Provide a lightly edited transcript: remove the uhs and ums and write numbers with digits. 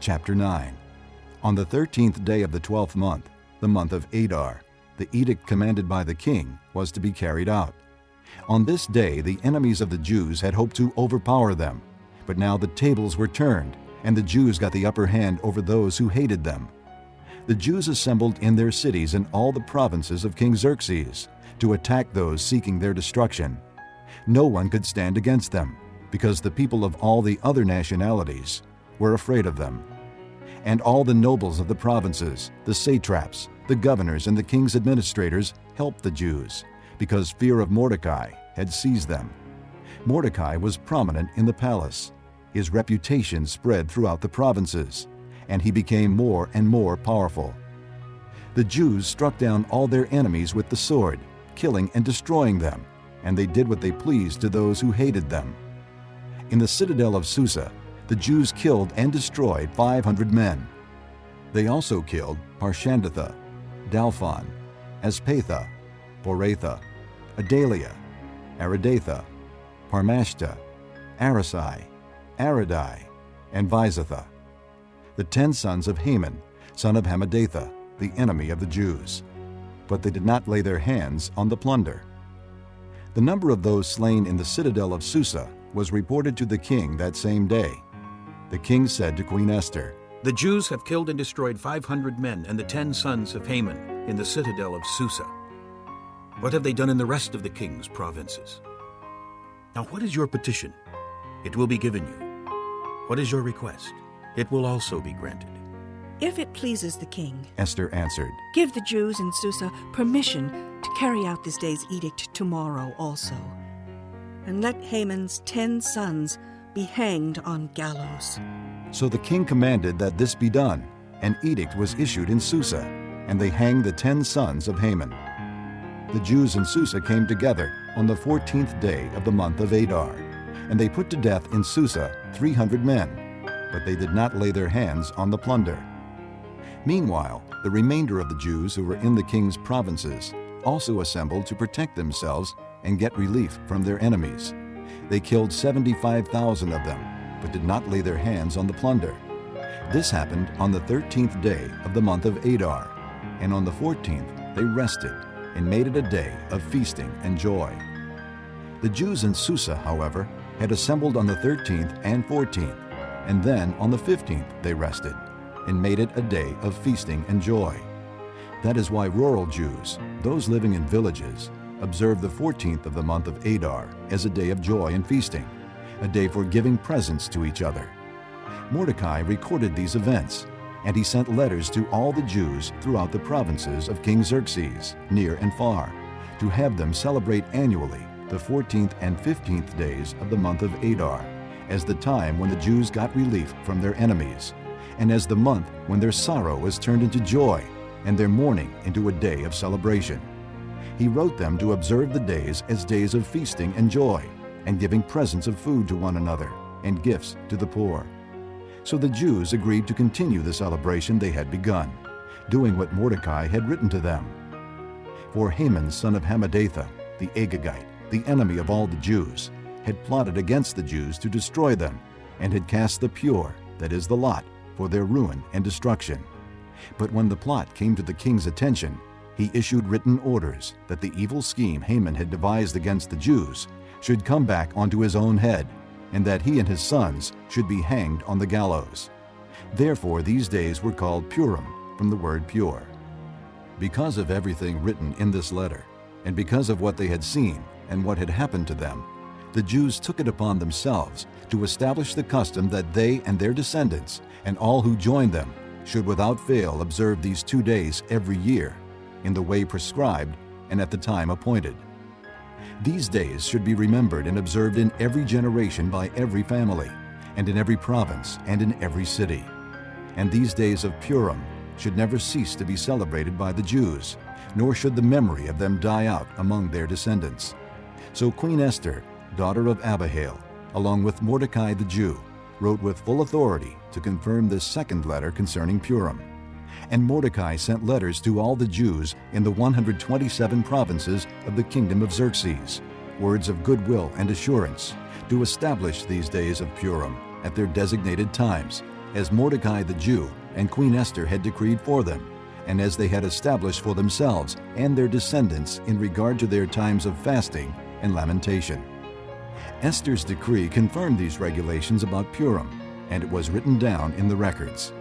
Chapter 9. On the 13th day of the 12th month, the month of Adar, the edict commanded by the king was to be carried out. On this day the enemies of the Jews had hoped to overpower them, but now the tables were turned, and the Jews got the upper hand over those who hated them. The Jews assembled in their cities in all the provinces of King Xerxes to attack those seeking their destruction. No one could stand against them, because the people of all the other nationalities were afraid of them. And all the nobles of the provinces, the satraps, the governors, and the king's administrators helped the Jews, because fear of Mordecai had seized them. Mordecai was prominent in the palace. His reputation spread throughout the provinces, and he became more and more powerful. The Jews struck down all their enemies with the sword, killing and destroying them, and they did what they pleased to those who hated them. In the citadel of Susa, the Jews killed and destroyed 500 men. They also killed Parshandatha, Dalphon, Aspatha, Poratha, Adalia, Aridatha, Parmashta, Arasai, Aradai, and Visatha, the 10 sons of Haman, son of Hammedatha, the enemy of the Jews. But they did not lay their hands on the plunder. The number of those slain in the citadel of Susa was reported to the king that same day. The king said to Queen Esther, "The Jews have killed and destroyed 500 men and the 10 sons of Haman in the citadel of Susa. What have they done in the rest of the king's provinces? Now what is your petition? It will be given you. What is your request? It will also be granted." "If it pleases the king," Esther answered, "give the Jews in Susa permission to carry out this day's edict tomorrow also. And let Haman's 10 sons be hanged on gallows." So the king commanded that this be done. An edict was issued in Susa, and they hanged the 10 sons of Haman. The Jews in Susa came together on the 14th day of the month of Adar, and they put to death in Susa 300 men, but they did not lay their hands on the plunder. Meanwhile, the remainder of the Jews who were in the king's provinces also assembled to protect themselves and get relief from their enemies. They killed 75,000 of them, but did not lay their hands on the plunder. This happened on the 13th day of the month of Adar, and on the 14th they rested and made it a day of feasting and joy. The Jews in Susa, however, had assembled on the 13th and 14th, and then on the 15th they rested and made it a day of feasting and joy. That is why rural Jews, those living in villages, observe the 14th of the month of Adar as a day of joy and feasting, a day for giving presents to each other. Mordecai recorded these events, and he sent letters to all the Jews throughout the provinces of King Xerxes, near and far, to have them celebrate annually the 14th and 15th days of the month of Adar, as the time when the Jews got relief from their enemies, and as the month when their sorrow was turned into joy and their mourning into a day of celebration. He wrote them to observe the days as days of feasting and joy, and giving presents of food to one another and gifts to the poor. So the Jews agreed to continue the celebration they had begun, doing what Mordecai had written to them. For Haman, son of Hammedatha, the Agagite, the enemy of all the Jews, had plotted against the Jews to destroy them, and had cast the pure, that is the lot, for their ruin and destruction. But when the plot came to the king's attention, he issued written orders that the evil scheme Haman had devised against the Jews should come back onto his own head, and that he and his sons should be hanged on the gallows. Therefore these days were called Purim, from the word pure. Because of everything written in this letter, and because of what they had seen and what had happened to them, the Jews took it upon themselves to establish the custom that they and their descendants and all who joined them should without fail observe these 2 days every year, in the way prescribed and at the time appointed. These days should be remembered and observed in every generation by every family, and in every province and in every city. And these days of Purim should never cease to be celebrated by the Jews, nor should the memory of them die out among their descendants. So Queen Esther, daughter of Abihail, along with Mordecai the Jew, wrote with full authority to confirm this second letter concerning Purim. And Mordecai sent letters to all the Jews in the 127 provinces of the kingdom of Xerxes, words of goodwill and assurance, to establish these days of Purim at their designated times, as Mordecai the Jew and Queen Esther had decreed for them, and as they had established for themselves and their descendants in regard to their times of fasting and lamentation. Esther's decree confirmed these regulations about Purim, and it was written down in the records.